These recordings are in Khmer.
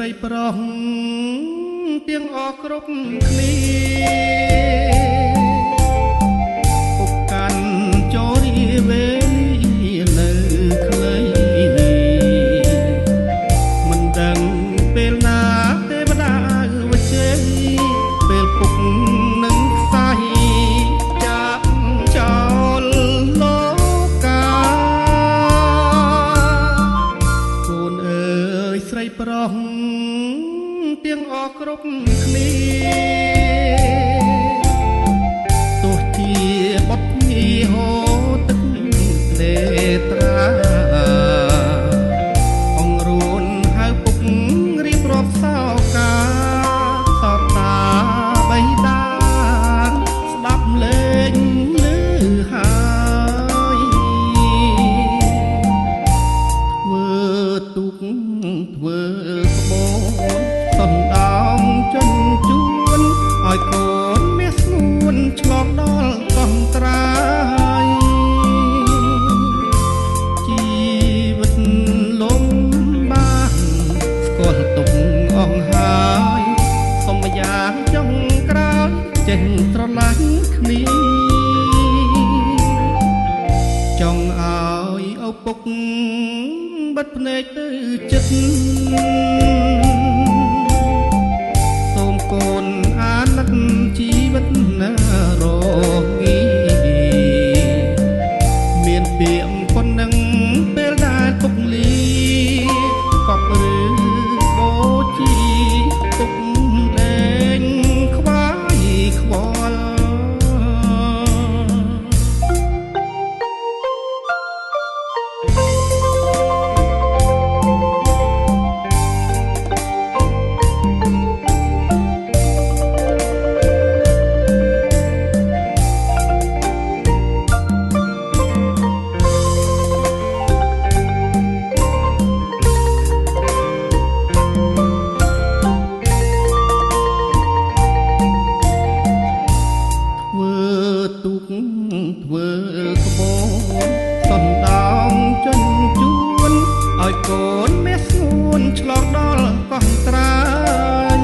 រីប្រុសទាំងអស់គ្រប់គ្នាពុកកាន់ចូលរីវេនៅខ្លីមិនដឹងពេលណាទេវតាវិជ័យពេលពុកនឹងខ្សែចាក់ចោលលោកកាកូនអើយស្រីប្រុសទាំងអស់គ្រប់គ្នាទោះជាបុតភីហូរទឹកនេត្រាអង្រួនហៅពុករៀបរាប់សោកាសោតាបៃតាស្ដាប់លេងឮហើយធ្វើទុកធ្វើក្បូនសំដៅចិនជួនឲ្យកូនមាសស្ងួនឆ្លងដល់កោះត្រាយជីវិតលំបាកស្គាល់ទុកអស់ហើយសុំយ៉ាងចុងក្រោយចេះស្រឡាញ់គ្នាចង់ឲ្យឪពុកបិទភ្នែកទៅចិត្តកូនអាណិតជីវិតណារងាមានពាក្យប៉ុណ្ណឹងពេលដែលពុកលីកប់ឬបូជីពុកលែងខ្វាយខ្វល់ធ្វើក្បូនសំដៅចិនជួនឲ្យកូនមាសស្ងួនឆ្លងដល់កោះត្រាយ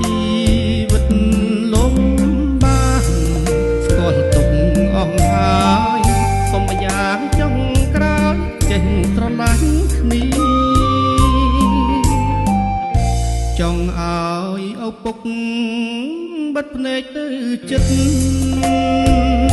ជីវិតលំបាកស្គាល់ទុកអស់ហើយសុំយ៉ាងចុងក្រោយចេះស្រឡាញ់គ្នាចង់ឲ្យឪពុកបិទភ្នែកទៅចិត្ត